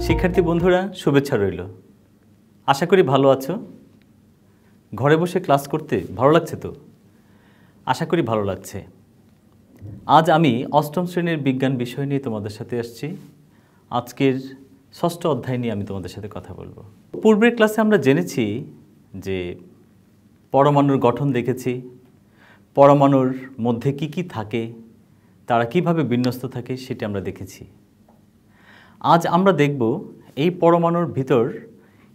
শিক্ষার্থী বন্ধুরা শুভেচ্ছা রইল। আশা করি ভালো আছো। ঘরে বসে ক্লাস করতে ভালো লাগছে তো? আশা করি ভালো লাগছে। আজ আমি অষ্টম শ্রেণীর বিজ্ঞান বিষয় নিয়ে তোমাদের সাথে আসছি। আজকের ষষ্ঠ অধ্যায় নিয়ে আমি তোমাদের সাথে কথা বলবো। পূর্বের ক্লাসে আমরা জেনেছি যে পরমাণুর গঠন দেখেছি, পরমাণুর মধ্যে কি কি থাকে, তারা কিভাবে বিন্যস্ত থাকে সেটা আমরা দেখেছি। আজ আমরা দেখব এই পরমাণুর ভিতর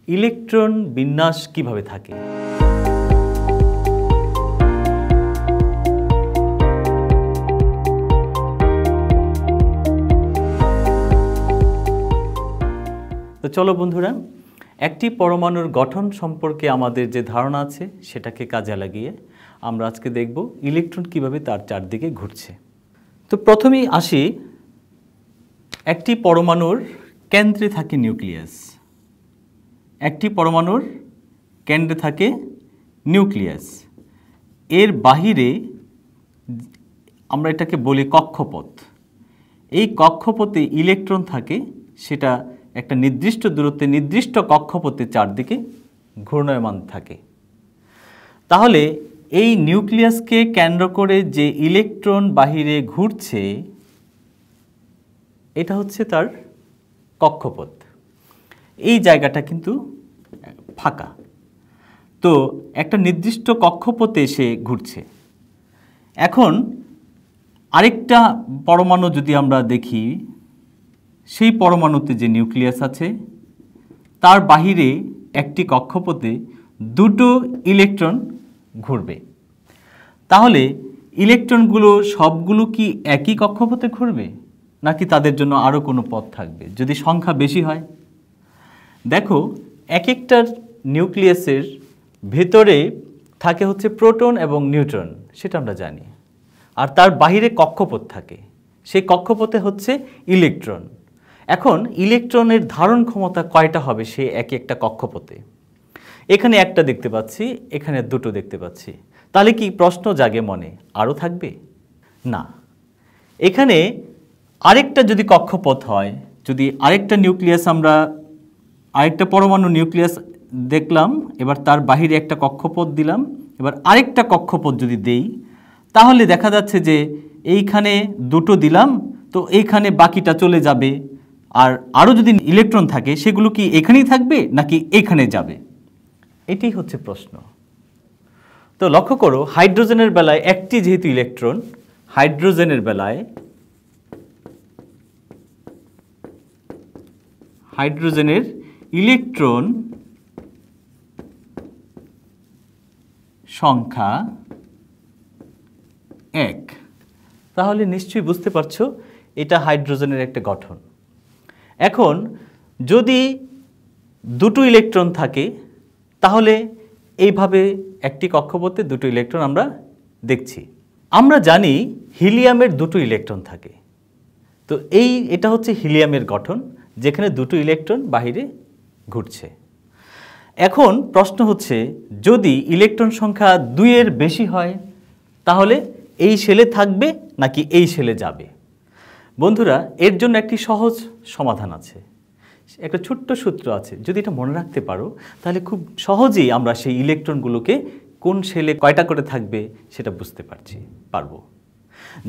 ইলেকট্রন বিন্যাস কিভাবে থাকে। তো চলো বন্ধুরা, একটি পরমাণুর গঠন সম্পর্কে আমাদের যে ধারণা আছে সেটাকে কাজে লাগিয়ে আমরা আজকে দেখব ইলেকট্রন কিভাবে তার চারদিকে ঘুরছে। তো প্রথমেই আসি, একটি পরমাণুর কেন্দ্রে থাকে নিউক্লিয়াস। একটি পরমাণুর কেন্দ্রে থাকে নিউক্লিয়াস। এর বাহিরে আমরা এটাকে বলি কক্ষপথ। এই কক্ষপথে ইলেকট্রন থাকে, সেটা একটা নির্দিষ্ট দূরত্বে নির্দিষ্ট কক্ষপথে চারদিকে ঘূর্ণায়মান থাকে। তাহলে এই নিউক্লিয়াসকে কেন্দ্র করে যে ইলেকট্রন বাহিরে ঘুরছে এটা হচ্ছে তার কক্ষপথ। এই জায়গাটা কিন্তু ফাঁকা। তো একটা নির্দিষ্ট কক্ষপথে সে ঘুরছে। এখন আরেকটা পরমাণু যদি আমরা দেখি, সেই পরমাণুতে যে নিউক্লিয়াস আছে তার বাহিরে একটি কক্ষপথে দুটো ইলেকট্রন ঘুরবে। তাহলে ইলেকট্রনগুলো সবগুলো কি একই কক্ষপথে ঘুরবে, নাকি তাদের জন্য আরও কোনো পথ থাকবে যদি সংখ্যা বেশি হয়? দেখো, এক একটার নিউক্লিয়াসের ভেতরে থাকে হচ্ছে প্রোটন এবং নিউট্রন, সেটা আমরা জানি। আর তার বাহিরে কক্ষপথ থাকে, সেই কক্ষপথে হচ্ছে ইলেকট্রন। এখন ইলেকট্রনের ধারণ ক্ষমতা কয়টা হবে সে এক একটা কক্ষপথে? এখানে একটা দেখতে পাচ্ছি, এখানে দুটো দেখতে পাচ্ছি। তাহলে কি প্রশ্ন জাগে মনে, আরও থাকবে? না। এখানে আরেকটা যদি কক্ষপথ হয়, যদি আরেকটা নিউক্লিয়াস আমরা আরেকটা পরমাণু নিউক্লিয়াস দেখলাম, এবার তার বাহিরে একটা কক্ষপথ দিলাম, এবার আরেকটা কক্ষপথ যদি দেই, তাহলে দেখা যাচ্ছে যে এইখানে দুটো দিলাম, তো এইখানে বাকিটা চলে যাবে। আর আরও যদি ইলেকট্রন থাকে সেগুলো কি এখানেই থাকবে নাকি এখানে যাবে? এটাই হচ্ছে প্রশ্ন। তো লক্ষ্য করো, হাইড্রোজেনের বেলায় একটি যেহেতু ইলেকট্রন, হাইড্রোজেনের বেলায় হাইড্রোজেনের ইলেকট্রন সংখ্যা 1। তাহলে নিশ্চয়ই বুঝতে পারছো এটা হাইড্রোজেনের একটা গঠন। এখন যদি দুটো ইলেকট্রন থাকে, তাহলে এইভাবে একটি কক্ষপথে দুটো ইলেকট্রন আমরা দেখছি। আমরা জানি হিলিয়ামের দুটো ইলেকট্রন থাকে। তো এটা হচ্ছে হিলিয়ামের গঠন, যেখানে দুটো ইলেকট্রন বাহিরে ঘুরছে। এখন প্রশ্ন হচ্ছে, যদি ইলেকট্রন সংখ্যা 2-এর বেশি হয় তাহলে এই শেলে থাকবে নাকি এই শেলে যাবে? বন্ধুরা, এর জন্য একটি সহজ সমাধান আছে, একটা ছোট্ট সূত্র আছে। যদি এটা মনে রাখতে পারো তাহলে খুব সহজেই আমরা সেই ইলেকট্রনগুলোকে কোন শেলে কয়টা করে থাকবে সেটা বুঝতে পারবো।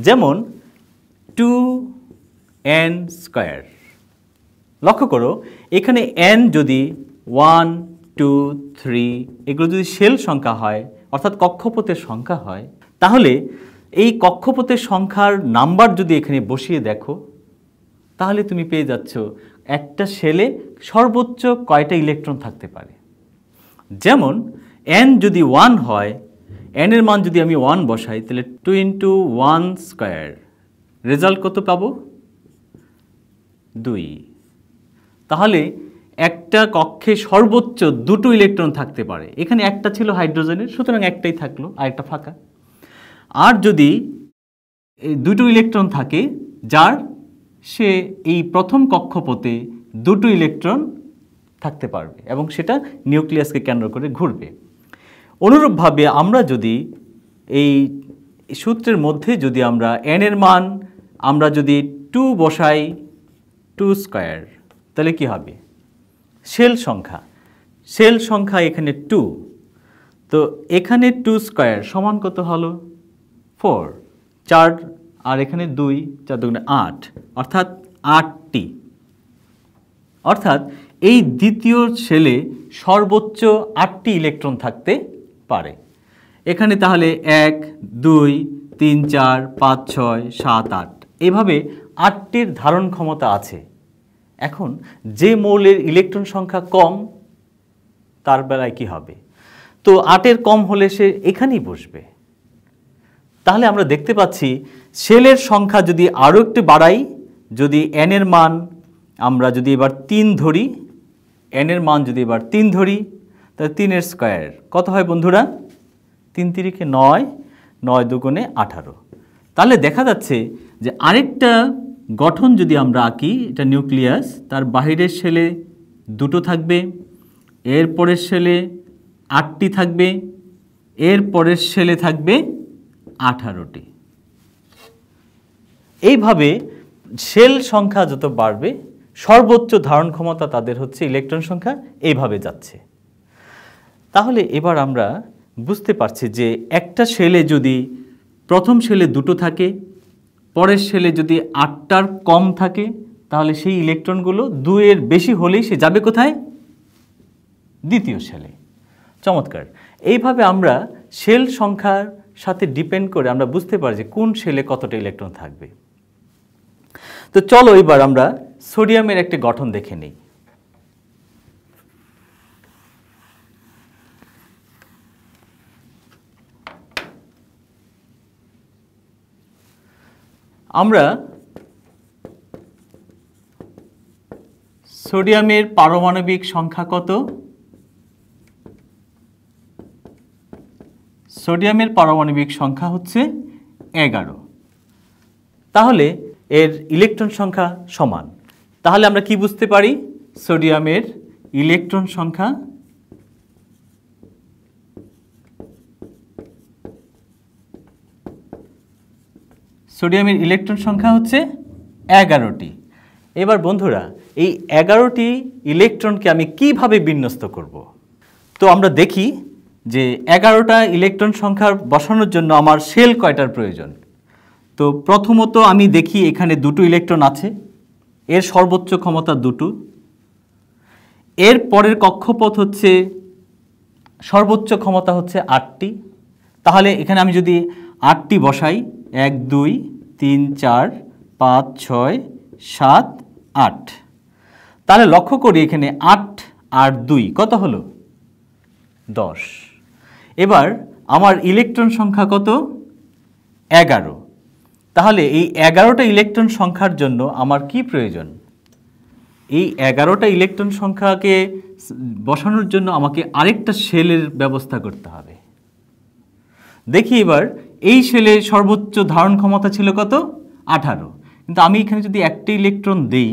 যেমন 2n²। লক্ষ্য করো, এখানে n যদি 1, 2, 3 এগুলো যদি শেল সংখ্যা হয়, অর্থাৎ কক্ষপথের সংখ্যা হয়, তাহলে এই কক্ষপথের সংখ্যার নাম্বার যদি এখানে বসিয়ে দেখো, তাহলে তুমি পেয়ে যাচ্ছ একটা শেলে সর্বোচ্চ কয়টা ইলেকট্রন থাকতে পারে। যেমন n যদি 1 হয়, n এর মান যদি আমি 1 বসাই, তাহলে 2 × 1², রেজাল্ট কত পাবো? 2। তাহলে একটা কক্ষে সর্বোচ্চ দুটো ইলেকট্রন থাকতে পারে। এখানে একটা ছিল হাইড্রোজেনের, সুতরাং একটাই থাকলো, আরেকটা ফাঁকা। আর যদি দুটো ইলেকট্রন থাকে, যার সে এই প্রথম কক্ষপথে দুটো ইলেকট্রন থাকতে পারবে এবং সেটা নিউক্লিয়াসকে কেন্দ্র করে ঘুরবে। অনুরূপভাবে আমরা যদি এই সূত্রের মধ্যে যদি আমরা n এর মান আমরা যদি 2 বসাই, 2², তাহলে কি হবে? শেল সংখ্যা এখানে 2, তো এখানে 2 স্কয়ার সমান কত হলো? 4, 4 আর এখানে 2, 4 দুগুণে 8, অর্থাৎ 8টি। অর্থাৎ এই দ্বিতীয় শেলে সর্বোচ্চ 8টি ইলেকট্রন থাকতে পারে। এখানে তাহলে 1, 2, 3, 4, 5, 6, 7, 8 এভাবে 8টির ধারণ ক্ষমতা আছে। এখন যে মৌলের ইলেকট্রন সংখ্যা কম তার বেলায় কি হবে? তো 8-এর কম হলে সে এখানেই বসবে। তাহলে আমরা দেখতে পাচ্ছি শেলের সংখ্যা যদি আরও একটু বাড়াই, যদি n এর মান আমরা যদি এবার 3 ধরি, n এর মান যদি এবার 3 ধরি, তাহলে 3-এর স্কয়ার কত হয় বন্ধুরা? 3 3 9, 9 দুগুণে 18। তাহলে দেখা যাচ্ছে যে আরেকটা গঠন যদি আমরা আঁকি, এটা নিউক্লিয়াস, তার বাহিরের শেলে 2টো থাকবে, এর পরের শেলে 8টি থাকবে, এর পরের শেলে থাকবে 18টি। এইভাবে শেল সংখ্যা যত বাড়বে সর্বোচ্চ ধারণ ক্ষমতা তাদের হচ্ছে ইলেকট্রন সংখ্যা এইভাবে যাচ্ছে। তাহলে এবার আমরা বুঝতে পারছি যে একটা শেলে যদি প্রথম শেলে 2টো থাকে, পরের শেলে যদি 8টার কম থাকে, তাহলে সেই ইলেকট্রনগুলো 2-এর বেশি হলেই সে যাবে কোথায়? দ্বিতীয় শেলে। চমৎকার। এইভাবে আমরা শেল সংখ্যার সাথে ডিপেন্ড করে আমরা বুঝতে পারি যে কোন শেলে কতটা ইলেকট্রন থাকবে। তো চলো এবার আমরা সোডিয়ামের একটি গঠন দেখে নিই। আমরা সোডিয়ামের পারমাণবিক সংখ্যা কত? সোডিয়ামের পারমাণবিক সংখ্যা হচ্ছে 11। তাহলে এর ইলেকট্রন সংখ্যা সমান। তাহলে আমরা কি বুঝতে পারি? সোডিয়ামের ইলেকট্রন সংখ্যা হচ্ছে 11টি। এবার বন্ধুরা এই 11টি ইলেকট্রনকে আমি কিভাবে বিন্যস্ত করব? তো আমরা দেখি যে 11টা ইলেকট্রন সংখ্যা বসানোর জন্য আমার শেল কয়টার প্রয়োজন। তো প্রথমত আমি দেখি এখানে 2টো ইলেকট্রন আছে, এর সর্বোচ্চ ক্ষমতা 2টো। এর পরের কক্ষপথ হচ্ছে সর্বোচ্চ ক্ষমতা হচ্ছে 8টি। তাহলে এখানে আমি যদি 8টি বসাই, 1 2 3 4 5 6 7 8, তাহলে লক্ষ্য করি এখানে 8 আর 2 কত হলো? 10। এবার আমার ইলেকট্রন সংখ্যা কত? 11। তাহলে এই 11টা ইলেকট্রন সংখ্যার জন্য আমার কি প্রয়োজন? এই 11টা ইলেকট্রন সংখ্যাকে বসানোর জন্য আমাকে আরেকটা শেলের ব্যবস্থা করতে হবে। দেখি এবার এই শেলে সর্বোচ্চ ধারণ ক্ষমতা ছিল কত? 18। কিন্তু আমি এখানে যদি একটা ইলেকট্রন দেই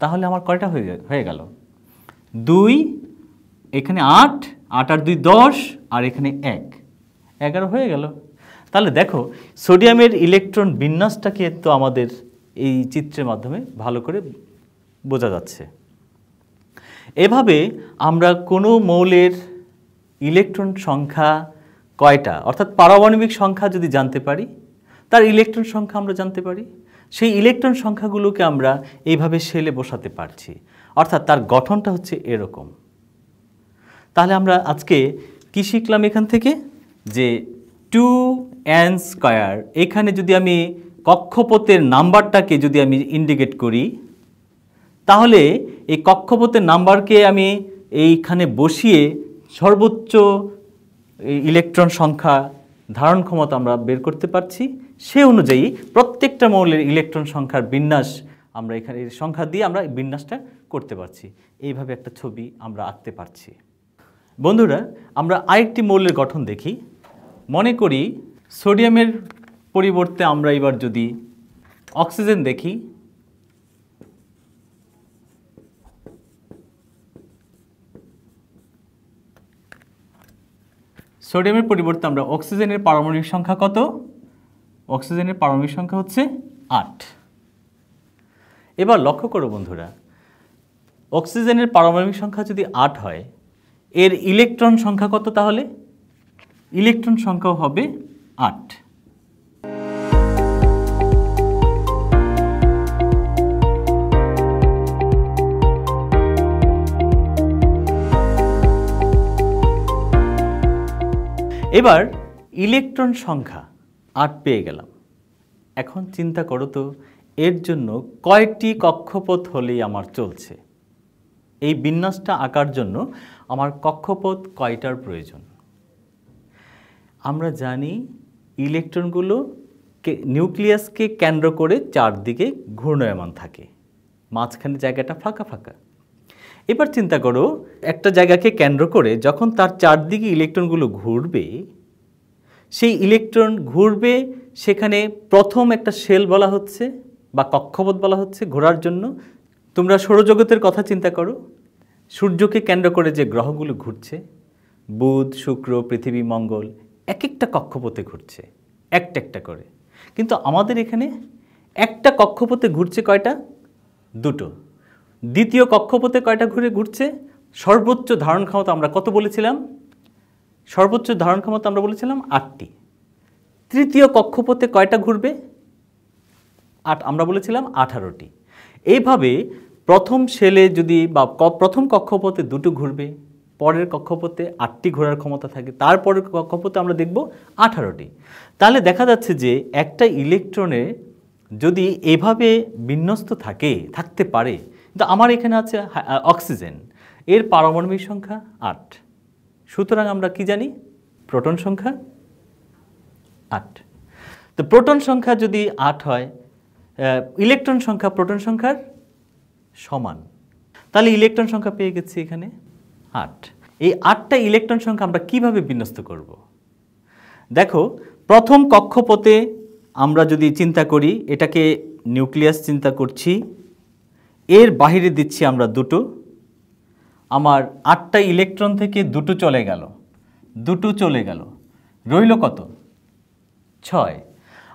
তাহলে আমার কয়টা হয়ে গেল? 2, এখানে 8, 8 আর 2 10, আর এখানে 1, 11 হয়ে গেল। তাহলে দেখো সোডিয়ামের ইলেকট্রন বিন্যাসটাকে তো আমাদের এই চিত্রের মাধ্যমে ভালো করে বোঝা যাচ্ছে। এভাবে আমরা কোনো মৌলের ইলেকট্রন সংখ্যা কয়টা, অর্থাৎ পারমাণবিক সংখ্যা যদি জানতে পারি, তার ইলেকট্রন সংখ্যা আমরা জানতে পারি, সেই ইলেকট্রন সংখ্যাগুলোকে আমরা এইভাবে শেলে বসাতে পারছি। অর্থাৎ তার গঠনটা হচ্ছে এরকম। তাহলে আমরা আজকে কি শিখলাম এখান থেকে? যে 2n স্কয়ার, এখানে যদি আমি কক্ষপথের নাম্বারটাকে যদি আমি ইন্ডিকেট করি, তাহলে এই কক্ষপথের নাম্বারকে আমি এইখানে বসিয়ে সর্বোচ্চ ইলেকট্রন সংখ্যা ধারণ ক্ষমতা আমরা বের করতে পারছি। সে অনুযায়ী প্রত্যেকটা মৌলের ইলেকট্রন সংখ্যার বিন্যাস আমরা এখানে সংখ্যা দিয়ে আমরা বিন্যাসটা করতে পারছি। এইভাবে একটা ছবি আমরা আঁকতে পারছি। বন্ধুরা আমরা আরেকটি মৌলের গঠন দেখি। মনে করি সোডিয়ামের পরিবর্তে আমরা এবার যদি অক্সিজেন দেখি, সোডিয়ামের পরিবর্তে আমরা অক্সিজেনের পারমাণবিক সংখ্যা কত? অক্সিজেনের পারমাণবিক সংখ্যা হচ্ছে 8। এবার লক্ষ্য করো বন্ধুরা, অক্সিজেনের পারমাণবিক সংখ্যা যদি 8 হয়, এর ইলেকট্রন সংখ্যা কত তাহলে? ইলেকট্রন সংখ্যাও হবে 8। এবার ইলেকট্রন সংখ্যা 8 পেয়ে গেলাম। এখন চিন্তা করো তো এর জন্য কয়টি কক্ষপথ হলেই আমার চলছে? এই বিন্যাসটা আঁকার জন্য আমার কক্ষপথ কয়টার প্রয়োজন? আমরা জানি ইলেকট্রনগুলো নিউক্লিয়াসকে কেন্দ্র করে চারদিকে ঘূর্ণায়মান থাকে, মাঝখানে জায়গাটা ফাঁকা ফাঁকা। এবার চিন্তা করো একটা জায়গাকে কেন্দ্র করে যখন তার চারদিকে ইলেকট্রনগুলো ঘুরবে, সেই ইলেকট্রন ঘুরবে, সেখানে প্রথম একটা শেল বলা হচ্ছে বা কক্ষপথ বলা হচ্ছে ঘোরার জন্য। তোমরা সৌরজগতের কথা চিন্তা করো, সূর্যকে কেন্দ্র করে যে গ্রহগুলো ঘুরছে, বুধ, শুক্র, পৃথিবী, মঙ্গল, এক একটা কক্ষপথে ঘুরছে একটা একটা করে। কিন্তু আমাদের এখানে একটা কক্ষপথে ঘুরছে কয়টা? দুটো। দ্বিতীয় কক্ষপথে কয়টা ঘুরছে? সর্বোচ্চ ধারণ ক্ষমতা আমরা কত বলেছিলাম? সর্বোচ্চ ধারণ ক্ষমতা আমরা বলেছিলাম 8টি। তৃতীয় কক্ষপথে কয়টা ঘুরবে? আমরা বলেছিলাম 18টি। এইভাবে প্রথম শেলে যদি বা প্রথম কক্ষপথে দুটো ঘুরবে, পরের কক্ষপথে 8টি ঘোরার ক্ষমতা থাকে, তারপরের কক্ষপথে আমরা দেখব 18টি। তাহলে দেখা যাচ্ছে যে একটা ইলেকট্রনে যদি এভাবে বিন্যস্ত থাকতে পারে, কিন্তু আমার এখানে আছে অক্সিজেন, এর পারমাণবিক সংখ্যা 8। সুতরাং আমরা কি জানি? প্রোটন সংখ্যা 8। তো প্রোটন সংখ্যা যদি 8 হয়, ইলেকট্রন সংখ্যা প্রোটন সংখ্যার সমান, তাহলে ইলেকট্রন সংখ্যা পেয়ে গেছি এখানে 8। এই 8টা ইলেকট্রন সংখ্যা আমরা কিভাবে বিন্যস্ত করব? দেখো, প্রথম কক্ষপথে আমরা যদি চিন্তা করি, এটাকে নিউক্লিয়াস চিন্তা করছি, এর বাহিরে দিচ্ছি আমরা দুটো। আমার 8টা ইলেকট্রন থেকে দুটো চলে গেল, রইল কত? 6।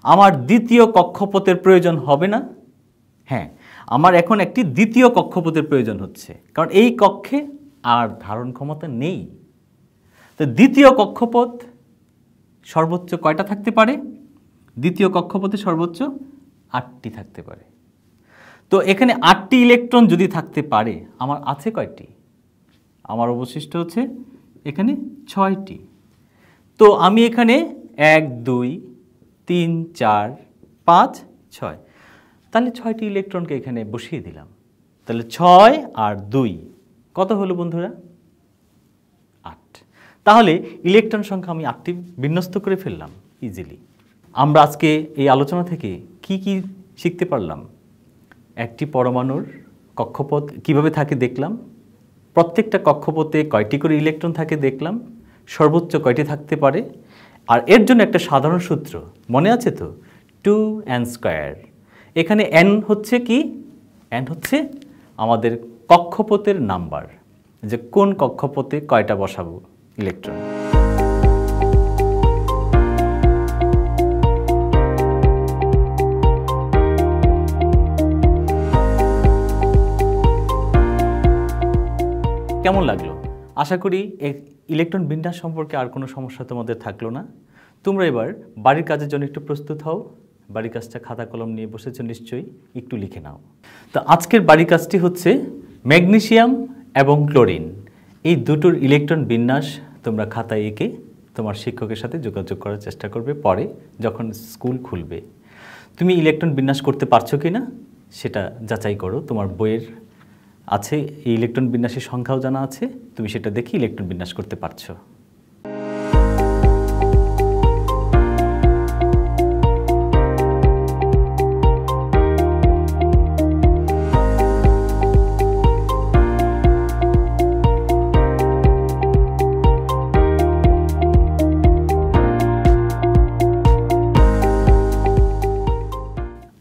আমার দ্বিতীয় কক্ষপথের প্রয়োজন হবে না? হ্যাঁ, আমার এখন একটি দ্বিতীয় কক্ষপথের প্রয়োজন হচ্ছে, কারণ এই কক্ষে আর ধারণ ক্ষমতা নেই। তো দ্বিতীয় কক্ষপথ সর্বোচ্চ কয়টা থাকতে পারে? দ্বিতীয় কক্ষপথে সর্বোচ্চ 8টি থাকতে পারে। তো এখানে 8টি ইলেকট্রন যদি থাকতে পারে, আমার আছে কয়টি? আমার অবশিষ্ট হচ্ছে এখানে 6টি। তো আমি এখানে 1 2 3 4 5 6, তাহলে 6টি ইলেকট্রনকে এখানে বসিয়ে দিলাম। তাহলে 6 আর 2 কত হলো বন্ধুরা? 8। তাহলে ইলেকট্রন সংখ্যা আমি 8টি বিন্যস্ত করে ফেললাম ইজিলি। আমরা আজকে এই আলোচনা থেকে কি কি শিখতে পারলাম? একটি পরমাণুর কক্ষপথ কিভাবে থাকে দেখলাম, প্রত্যেকটা কক্ষপথে কয়টি করে ইলেকট্রন থাকে দেখলাম, সর্বোচ্চ কয়টি থাকতে পারে, আর এর জন্য একটা সাধারণ সূত্র মনে আছে তো, 2n²। এখানে n হচ্ছে কি? n হচ্ছে আমাদের কক্ষপথের নাম্বার, যে কোন কক্ষপথে কয়টা বসাবো ইলেকট্রন। কেমন লাগলো? আশা করি ইলেকট্রন বিন্যাস সম্পর্কে আর কোনো সমস্যা তোমাদের থাকলো না। তোমরা এবার বাড়ির কাজের জন্য একটু প্রস্তুত হও। বাড়ির কাজটা খাতা কলম নিয়ে বসেছো নিশ্চয়ই, একটু লিখে নাও। তো আজকের বাড়ির কাজটি হচ্ছে ম্যাগনেসিয়াম এবং ক্লোরিন, এই দুটোর ইলেকট্রন বিন্যাস তোমরা খাতায় এঁকে তোমার শিক্ষকের সাথে যোগাযোগ করার চেষ্টা করবে পরে যখন স্কুল খুলবে। তুমি ইলেকট্রন বিন্যাস করতে পারছো কি না সেটা যাচাই করো। তোমার বইয়ের আছে এই ইলেকট্রন বিন্যাসের সংখ্যাও জানা আছে, তুমি সেটা দেখে ইলেকট্রন বিন্যাস করতে পারছো।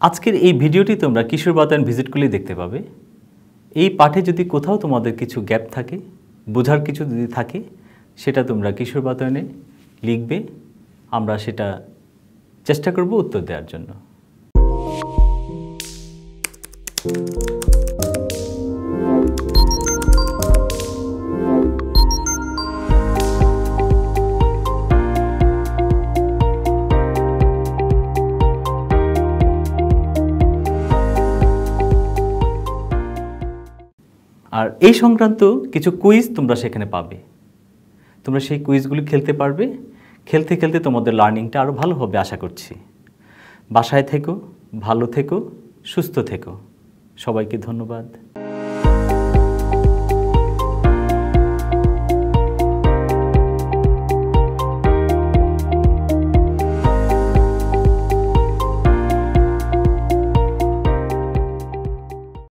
আজকের এই ভিডিওটি তোমরা কিশোর বাতায়ন ভিজিট করলেই দেখতে পাবে। এই পাঠে যদি কোথাও তোমাদের কিছু গ্যাপ থাকে, বোঝার কিছু যদি থাকে, সেটা তোমরা কিশোর বাতায়নে লিখবে, আমরা সেটা চেষ্টা করব উত্তর দেওয়ার জন্য। আর এই সংক্রান্ত কিছু কুইজ তোমরা সেখানে পাবে। তোমরা সেই কুইজগুলি খেলতে পারবে। খেলতে খেলতে তোমাদের লার্নিংটা আরও ভালো হবে আশা করছি। বাসায় থেকো, ভালো থেকো, সুস্থ থেকো। সবাইকে ধন্যবাদ।